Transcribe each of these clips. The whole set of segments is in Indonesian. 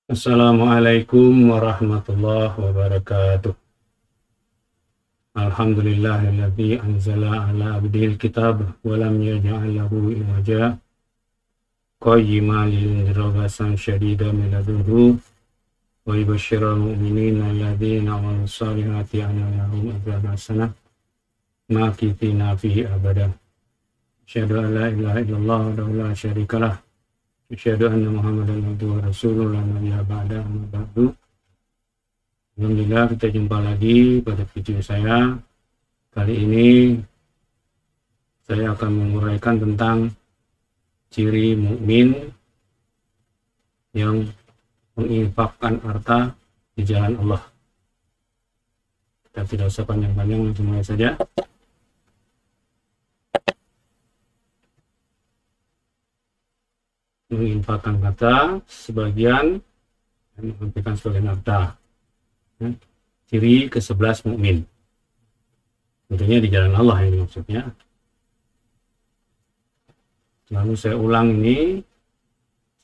Assalamualaikum warahmatullahi wabarakatuh. Alhamdulillahilladzi anzala ala abdihil kitab wa lam yaj'al lahu iwaja qayyiman liyunzira ba'san syadidan min ladunhu wa yubashshiral mu'minina alladzina 'amilus shalihati anna lahum ajran hasanah makithina fihi abada. Asyhadu an la ilaha illallah wa la syarika lah. Asyhadu anna Muhammadan abduhu wa rasuluhu la nabiyya ba'da amma ba'du. Alhamdulillah, kita jumpa lagi pada video saya. Kali ini saya akan menguraikan tentang ciri mukmin yang menginfakkan harta di jalan Allah. Kita tidak usah panjang-panjang, langsung mulai saja. Menginfakkan harta sebagian dan mengambilkan sebagian harta. Ciri ke-11 mukmin. Tentunya di jalan Allah yang dimaksudnya. Lalu saya ulang ini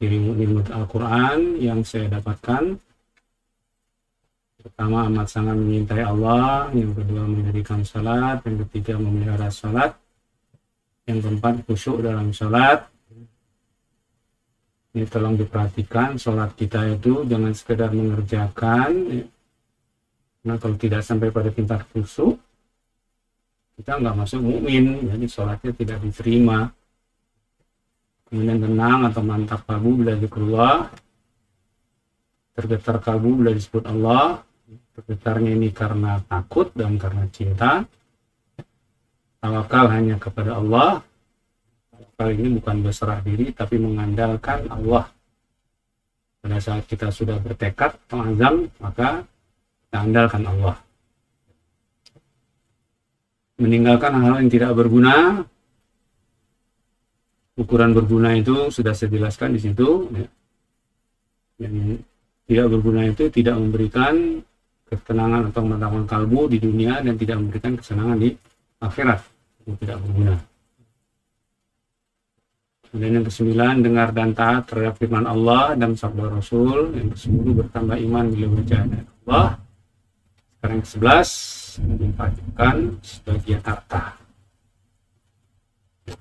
ciri mukmin menurut Al-Quran yang saya dapatkan. Pertama, amat sangat menyintai Allah. Yang kedua, mendirikan salat. Yang ketiga, memelihara salat. Yang keempat, khusyuk dalam salat. Ini tolong diperhatikan, salat kita itu jangan sekedar mengerjakan. Nah, kalau tidak sampai pada tingkat khusyuk, kita nggak masuk mukmin, jadi sholatnya tidak diterima. Kemudian tenang atau mantap kalbu bila zikrullah, tergetar kalbu bila disebut Allah. Tergetarnya ini karena takut dan karena cinta. Tawakal hanya kepada Allah. Tawakal ini bukan berserah diri, tapi mengandalkan Allah. Pada saat kita sudah bertekad mengazam, maka kita andalkan Allah. Meninggalkan hal yang tidak berguna. Ukuran berguna itu sudah saya jelaskan di situ. Yang tidak berguna itu tidak memberikan ketenangan atau menenangkan kalbu di dunia dan tidak memberikan kesenangan di akhirat. Itu tidak berguna. Kemudian yang ke-9, dengar dan taat terhadap firman Allah dan sabda Rasul. Yang ke-10, bertambah iman bila berjaya Allah. Sekarang yang ke-11, menginfakkan sebagian harta.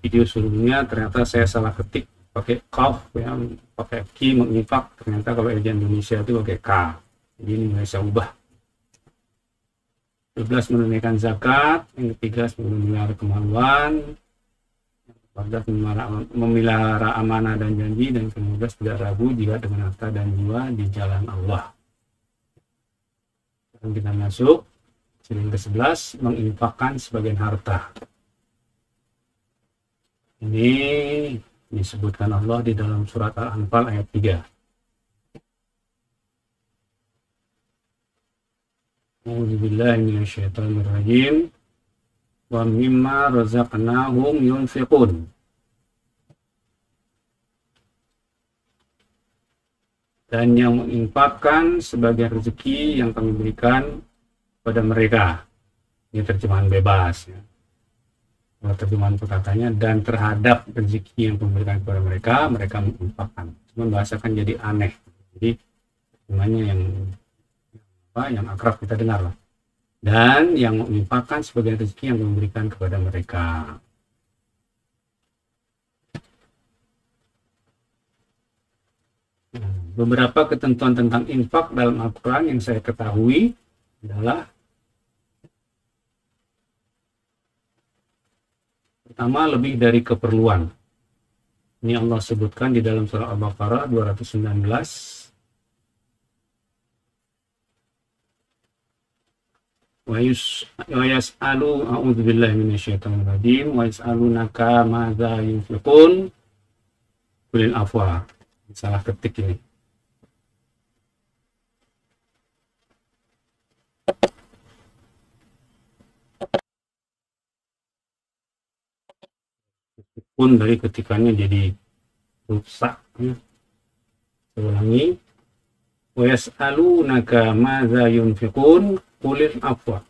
Video sebelumnya ternyata saya salah ketik pakai qaf, ya, pakai ki menginfak. Ternyata kalau ejaan Indonesia itu pakai k. Jadi ini saya ubah. 12, menunaikan zakat. Yang ketiga, memelihara kemaluan. Yang 14, memelihara amanah dan janji. Dan ke-15, tidak ragu jika dengan harta dan jiwa di jalan Allah. Kita masuk ciri ke-11, menginfakkan sebagian harta. Ini disebutkan Allah di dalam surat Al-Anfal ayat 3. A'udzubillahi minasyaitonirrajim. Wa mimma razaqnahum yunfiqun. Dan yang menginfakkan sebagian rezeki yang kami berikan kepada mereka. Ini terjemahan bebas, ya. Kalau terjemahan perkataannya, dan terhadap rezeki yang kami berikan kepada mereka, mereka menginfakkan. Cuma bahasakan jadi aneh. Jadi terjemahannya yang akrab kita dengar lah. Dan yang menginfakkan sebagian rezeki yang kami berikan kepada mereka. Beberapa ketentuan tentang infak dalam Al-Quran yang saya ketahui adalah: pertama, lebih dari keperluan. Ini Allah sebutkan di dalam surah Al-Baqarah 219. Wa yas'alu a'udzubillahi minasyaitonirrajim wa yas'alunaka madza yunfiqun qulil afwa. Salah ketik ini. Pun dari ketikannya jadi rusak, ya. Saya ulangi. Wa yas'alunaka madza yunfiqun qulil afwa.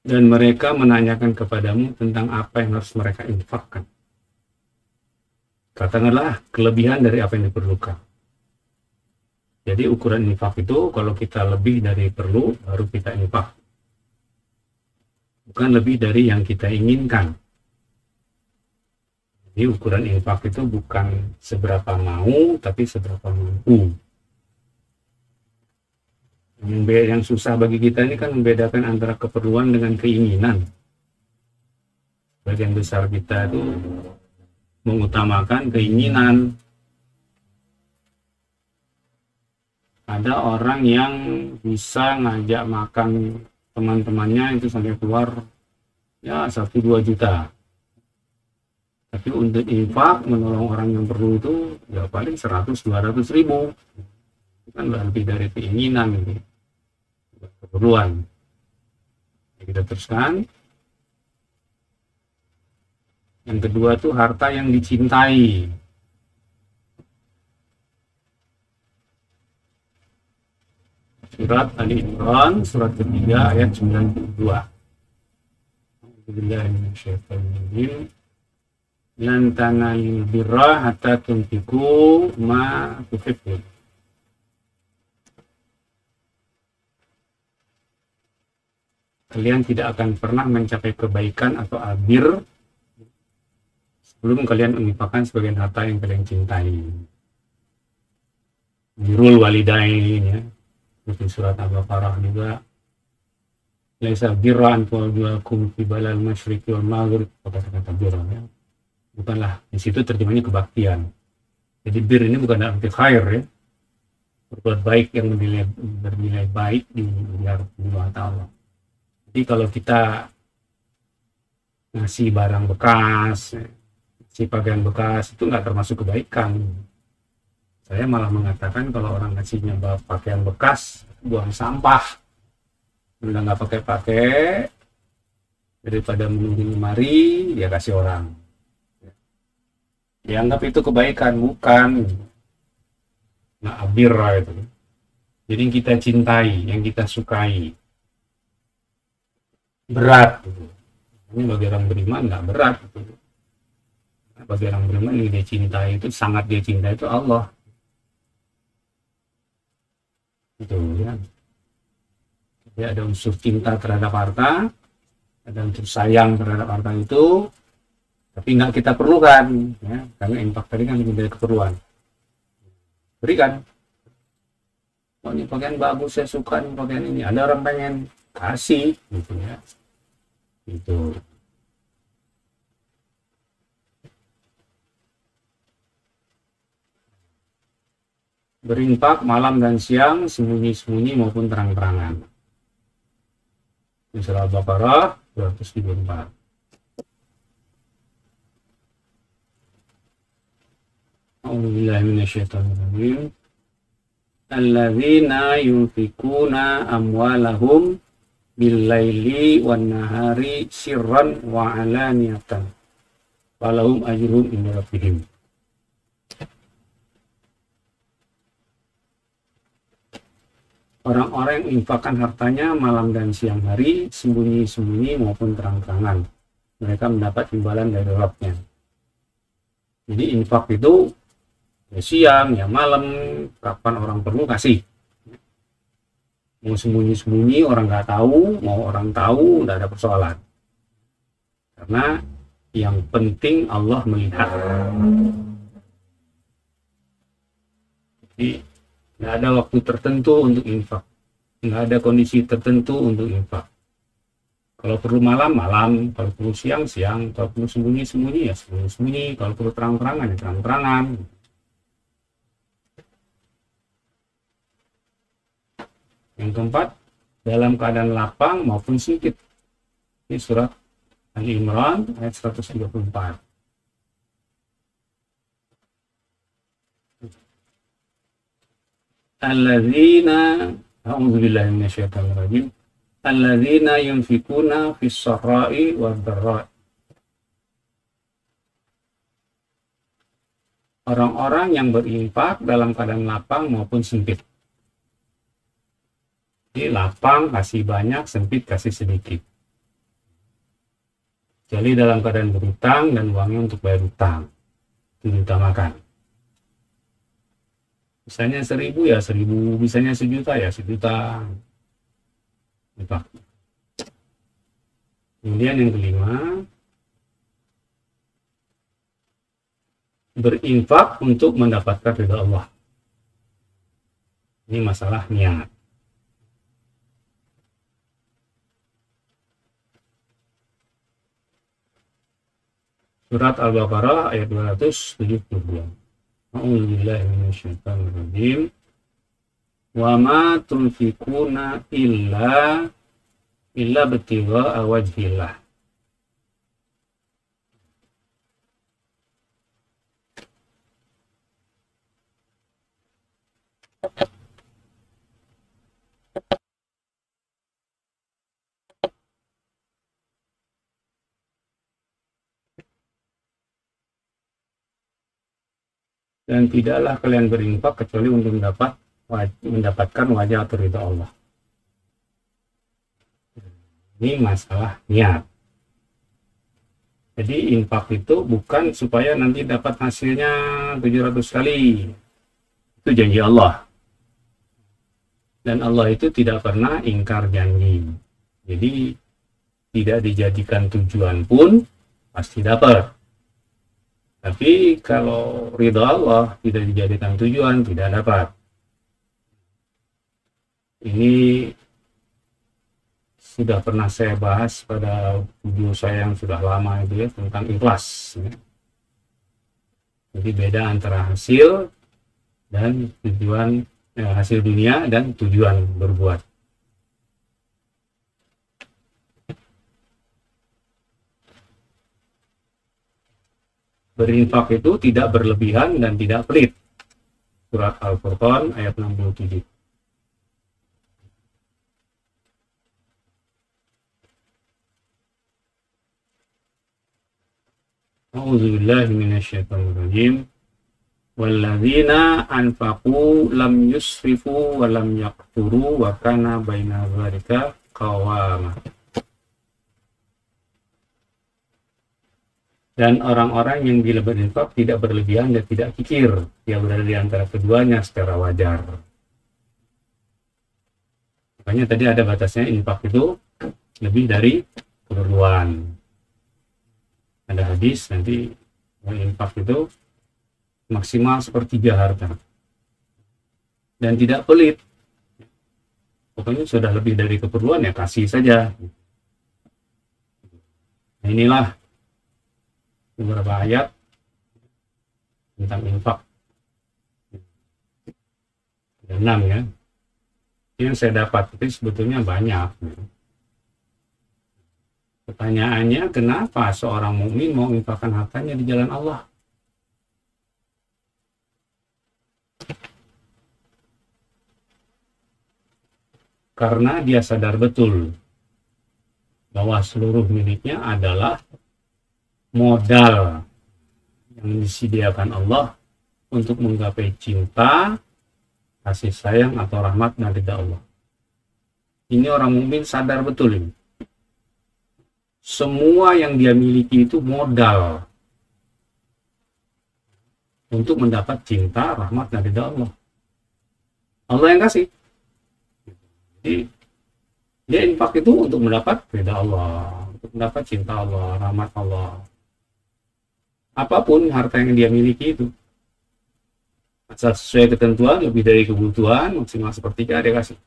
Dan mereka menanyakan kepadamu tentang apa yang harus mereka infakkan. katakanlah kelebihan dari apa yang diperlukan. Jadi ukuran infak itu kalau kita lebih dari perlu, baru kita infak. Bukan lebih dari yang kita inginkan. Jadi ukuran infak itu bukan seberapa mau, tapi seberapa mampu. Yang susah bagi kita ini kan membedakan antara keperluan dengan keinginan. Bagian besar kita itu mengutamakan keinginan. Ada orang yang bisa ngajak makan teman-temannya itu sampai keluar ya 1-2 juta. Tapi untuk infak menolong orang yang perlu itu ya paling 100-200 ribu. Itu kan lebih dari keinginan gitu. Keperluan. Kita teruskan. Yang kedua tuh harta yang dicintai. Surat Ali Imran, surat ketiga ayat 92. Bismillahirrahmanirrahim. Lan tanalul birra hatta tunfiqu ma tuhibbun. Kalian tidak akan pernah mencapai kebaikan atau albir sebelum kalian menginfakkan sebagian harta yang kalian cintai. Birrul walidain ya. Di surat Al-Baqarah juga laisa birra an tuwallikum qibala al-masyriqi wal maghrib, kata-kata birra ya. Bukanlah, di situ terjemahnya kebaktian. Jadi bir ini bukan arti khair ya. Berbuat baik yang bernilai baik di mata Allah. Jadi kalau kita ngasih barang bekas, ngasih pakaian bekas itu nggak termasuk kebaikan. Saya malah mengatakan kalau orang ngasihnya pakaian bekas, buang sampah, udah nggak pakai-pakai, daripada menunggu lemari, dia kasih orang. Dianggap itu kebaikan, bukan abira itu. Jadi yang kita cintai, yang kita sukai, berat. Ini bagi orang beriman nggak berat. Bagi orang beriman yang dia cintai itu, sangat dia cintai itu Allah. Itu ya. Jadi ada unsur cinta terhadap harta, ada unsur sayang terhadap harta itu, tapi nggak kita perlukan, ya, karena infak tadi kan lebih dari keperluan. Berikan. Oh ini pakaian bagus, saya suka nih pakaian ini. Ada orang pengen kasih, gitu ya. Itu. Berinfak malam dan siang, sembunyi-sembunyi maupun terang-terangan. Di surah Al-Baqarah 234. A'udzubillahi minasyaitonirrajim. Alladzina yunfikuna amwalahum bil-laili wan-nahari sirran wa 'alaniyatan. Walahum ajruhum 'inda rabbihim. Orang-orang yang infakkan hartanya malam dan siang hari, sembunyi-sembunyi maupun terang-terangan, mereka mendapat imbalan dari Rabb-nya. Jadi infak itu ya siang, ya malam, kapan orang perlu kasih. Mau sembunyi-sembunyi orang nggak tahu, mau orang tahu nggak ada persoalan. Karena yang penting Allah melihat. Jadi nggak ada waktu tertentu untuk infak, nggak ada kondisi tertentu untuk infak. Kalau perlu malam, malam. Kalau perlu siang, siang. Kalau perlu sembunyi-sembunyi, ya sembunyi-sembunyi. Kalau perlu terang-terangan, ya terang-terangan. Yang keempat, dalam keadaan lapang maupun sempit. Ini surat Ali Imran ayat 134. Alladzina a'udzubillahi minasyaitonir rajim. Alladzina yunfikuna fis sarai wad dharra. Orang-orang yang berinfak dalam keadaan lapang maupun sempit. Jadi lapang kasih banyak, sempit kasih sedikit. Jadi dalam keadaan berutang dan uangnya untuk bayar utang. diutamakan. Misalnya 1.000 ya 1.000, misalnya 1.000.000 ya 1.000.000 infak. Kemudian yang kelima, berinfak untuk mendapatkan ridha Allah. Ini masalah niat. Surat Al-Baqarah ayat 272. A'udzubillahi minasyaitonir rajim. Wa ma tunfikuna illa ibtigha'a wajhillah. Dan tidaklah kalian berinfak kecuali untuk mendapatkan wajah atau ridha Allah. Ini masalah niat. Jadi infak itu bukan supaya nanti dapat hasilnya 700 kali. Itu janji Allah. Dan Allah itu tidak pernah ingkar janji. Jadi tidak dijadikan tujuan pun pasti dapat. Tapi kalau ridha Allah tidak dijadikan tujuan, tidak dapat. Ini sudah pernah saya bahas pada video saya yang sudah lama itu ya, tentang ikhlas. Jadi beda antara hasil dan tujuan, hasil dunia dan tujuan berbuat. Berinfak itu tidak berlebihan dan tidak pelit. Surat Al-Furqan ayat 67. A'udzubillahi minasyaitonir rajim. Walladzina anfaqu lam yusrifu wa lam yaqturu wa kana baina dzalika qawama. Dan orang-orang yang bila berinfak tidak berlebihan dan tidak kikir, dia berada di antara keduanya secara wajar. Makanya tadi ada batasnya, infak itu lebih dari keperluan. Ada hadis nanti infak itu maksimal 1/3 harta. Dan tidak pelit. Pokoknya sudah lebih dari keperluan ya kasih saja. Nah, inilah beberapa ayat tentang infak. Ada 6 ya. Yang saya dapat itu sebetulnya banyak. Pertanyaannya, kenapa seorang mukmin mau infakkan hartanya di jalan Allah? Karena dia sadar betul bahwa seluruh miliknya adalah modal yang disediakan Allah untuk menggapai cinta, kasih sayang atau rahmat dan ridha Allah. Ini orang mukmin sadar betul ini. Semua yang dia miliki itu modal untuk mendapat cinta, rahmat dan ridha Allah. Allah yang kasih. Jadi dia infak itu untuk mendapat ridha Allah, untuk mendapat cinta Allah, rahmat Allah. Apapun harta yang dia miliki itu, asal sesuai ketentuan, lebih dari kebutuhan, maksimal 1/3 dia kasih.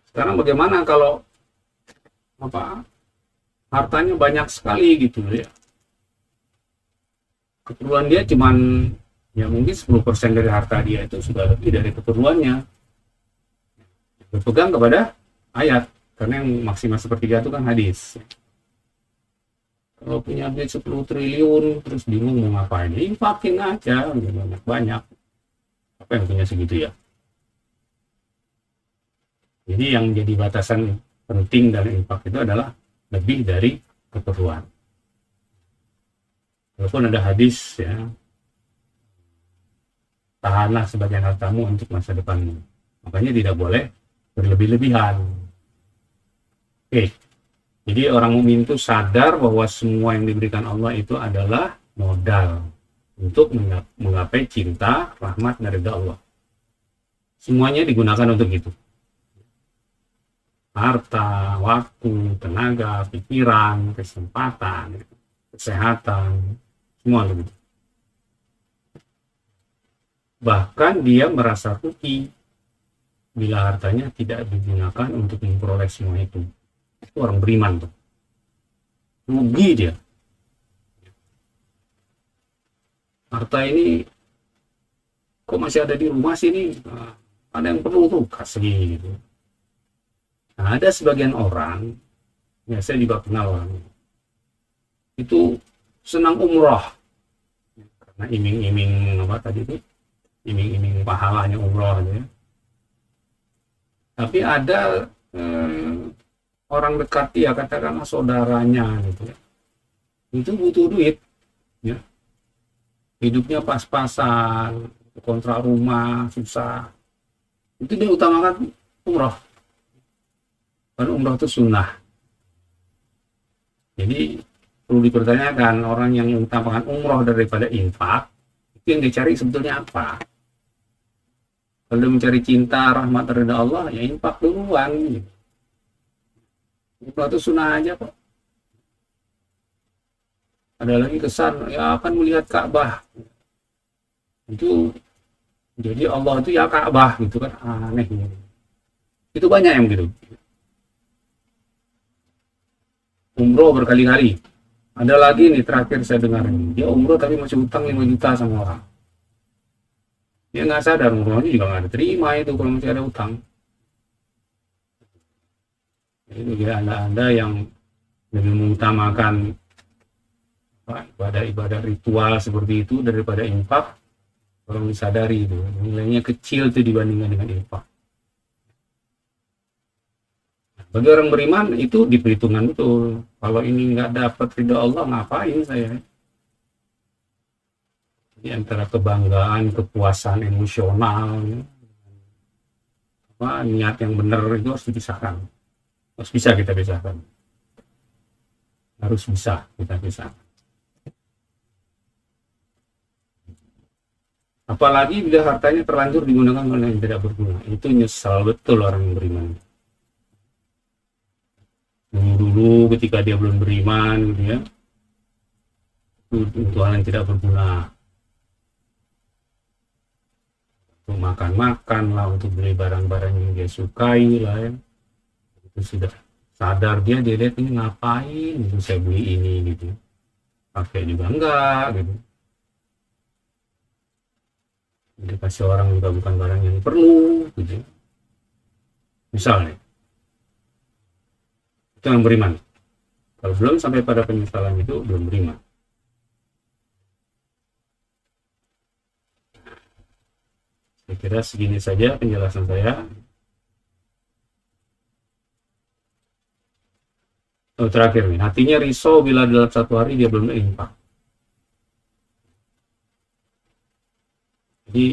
Sekarang bagaimana kalau hartanya banyak sekali gitu ya? Keperluan dia cuman ya mungkin 10% dari harta dia itu sudah lebih dari keperluannya. Berpegang kepada ayat. Karena yang maksimal 1/3 itu kan hadis. Kalau punya duit 10 triliun, terus bingung mau ngapain, infakin aja, banyak-banyak. Apa yang punya segitu ya? Jadi yang jadi batasan penting dalam infak itu adalah lebih dari keperluan. Walaupun ada hadis ya, tahanlah sebagian hartamu untuk masa depanmu. Makanya tidak boleh berlebih-lebihan. Oke, Jadi orang mukmin itu sadar bahwa semua yang diberikan Allah itu adalah modal untuk menggapai cinta, rahmat, dan ridha Allah. Semuanya digunakan untuk itu. Harta, waktu, tenaga, pikiran, kesempatan, kesehatan, semua begitu. Bahkan dia merasa rugi bila hartanya tidak digunakan untuk memperoleh semua itu. Itu orang beriman tuh. Rugi dia. Harta ini kok masih ada di rumah sini? Nah, ada yang perlu tuh kasih gitu. Nah, ada sebagian orang, ya saya juga kenal orang itu senang umroh karena iming-iming apa tadi itu, iming-iming pahalanya umroh gitu ya. Tapi ada orang dekat dia, katakanlah saudaranya gitu ya, itu butuh duit ya, hidupnya pas-pasan, kontrak rumah susah, itu dia utamakan umroh. Karena umroh itu sunnah. Jadi perlu dipertanyakan, orang yang mengutamakan umroh daripada infak, itu yang dicari sebetulnya apa? Kalau dia mencari cinta, rahmat, ridha Allah, ya infak duluan. Umroh itu sunnah aja kok. Ada lagi kesan, ya akan melihat Ka'bah. Itu jadi Allah itu ya Ka'bah gitu kan, aneh. Itu banyak yang begitu. Umroh berkali-kali. Ada lagi nih terakhir saya dengar ini, dia umroh tapi masih utang 5 juta sama orang. Dia nggak sadar umrohnya juga nggak diterima itu kalau masih ada utang. Itu ya anda yang lebih mengutamakan ibadah-ibadah ritual seperti itu daripada infak, orang disadari itu nilainya kecil itu dibandingkan dengan infak. Bagi orang beriman itu diperhitungkan betul. Kalau ini nggak dapat ridha Allah, ngapain saya? Jadi antara kebanggaan, kepuasan emosional, niat yang benar itu harus dipisahkan. Harus bisa kita pisahkan. Harus bisa kita pisahkan. Apalagi bila hartanya terlanjur digunakan oleh yang tidak berguna. Itu nyesal betul orang yang beriman. Dulu ketika dia belum beriman gitu ya, untuk hal yang tidak berguna, untuk makan lah, untuk beli barang-barang yang dia sukai lah ya, itu sudah sadar dia lihat ini ngapain itu saya beli ini gitu, pakai juga enggak gitu, dikasih orang juga bukan barang yang perlu gitu misalnya. Itu yang beriman. Kalau belum sampai pada penyesalan itu belum beriman. Saya kira segini saja penjelasan saya. Oh, terakhir nih, hatinya risau bila dalam satu hari dia belum infak. Jadi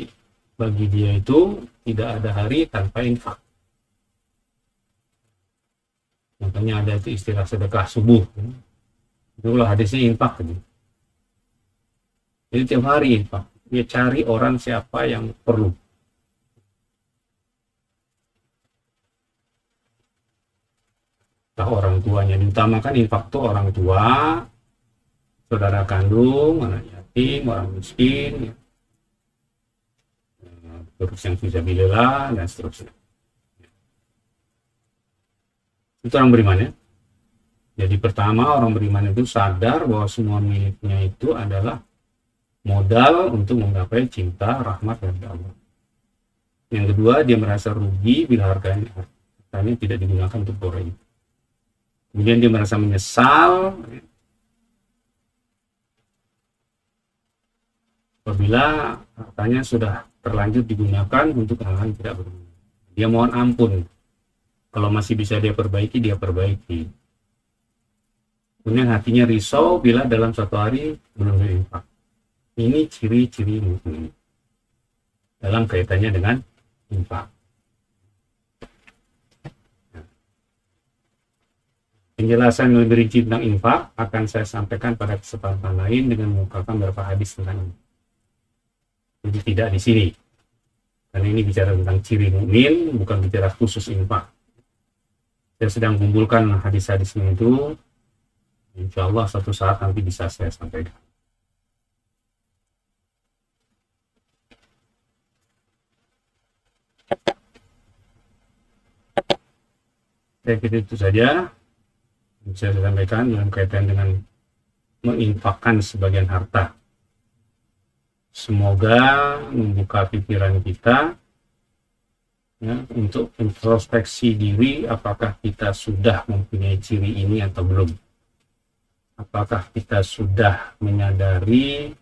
bagi dia itu tidak ada hari tanpa infak. Makanya ada itu istilah sedekah subuh. Itulah hadisnya infak. Jadi tiap hari infak. Dia cari orang siapa yang perlu. Entah orang tuanya, diutamakan infak itu orang tua, saudara kandung, anak yatim, orang miskin, terus yang fisabilillah dan seterusnya. Itu orang beriman ya. Jadi pertama, orang beriman itu sadar bahwa semua miliknya itu adalah modal untuk menggapai cinta, rahmat dari Allah. Yang kedua, dia merasa rugi bila hartanya tidak digunakan untuk orang itu. Kemudian dia merasa menyesal apabila hartanya sudah terlanjur digunakan untuk hal-hal yang tidak berguna. Dia mohon ampun. Kalau masih bisa dia perbaiki, dia perbaiki. Kemudian hatinya risau bila dalam satu hari belum berinfak. Ini ciri-ciri mukmin dalam kaitannya dengan infak. Penjelasan lebih rinci tentang infak akan saya sampaikan pada kesempatan lain dengan mengungkapkan beberapa hadis tentang ini. Jadi tidak di sini. Karena ini bicara tentang ciri mukmin, bukan bicara khusus infak. Saya sedang kumpulkan hadis-hadisnya itu. Insya Allah suatu saat nanti bisa saya sampaikan. Saya kira itu saja bisa saya sampaikan dalam kaitan dengan menginfakkan sebagian harta. Semoga membuka pikiran kita ya, untuk introspeksi diri, apakah kita sudah mempunyai ciri ini atau belum. Apakah kita sudah menyadari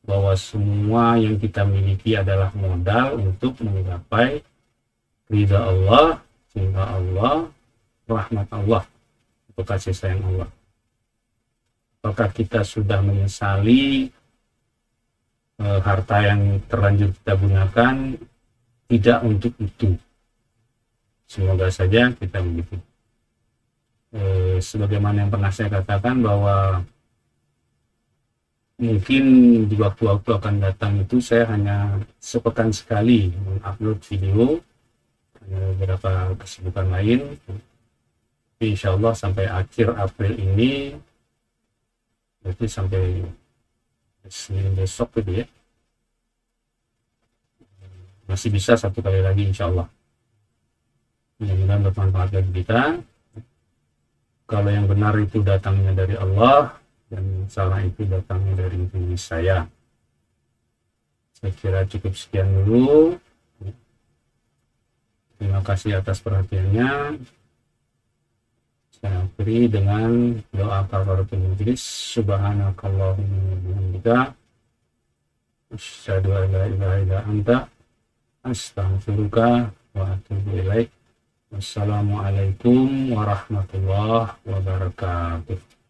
bahwa semua yang kita miliki adalah modal untuk menggapai ridha Allah, cinta Allah, rahmat Allah, atau kasih sayang Allah. Apakah kita sudah menyesali harta yang terlanjur kita gunakan tidak untuk itu. Semoga saja kita begitu. Sebagaimana yang pernah saya katakan bahwa mungkin di waktu-waktu akan datang itu saya hanya sepekan sekali mengupload video, beberapa kesibukan lain. Tapi insya Allah sampai akhir April ini, berarti sampai Senin besok gitu ya, masih bisa satu kali lagi insya Allah. Mudah-mudahan bermanfaat bagi kita. Kalau yang benar itu datangnya dari Allah, dan salah itu datangnya dari diri saya. Saya kira cukup sekian dulu. Terima kasih atas perhatiannya. Saya akhiri dengan doa kafaratul majlis. Subhanakallahumma wa bihamdika, asyhadu an la ilaha illa anta, astaghfiruka wa atubu ilaik. Wassalamualaikum warahmatullahi wabarakatuh.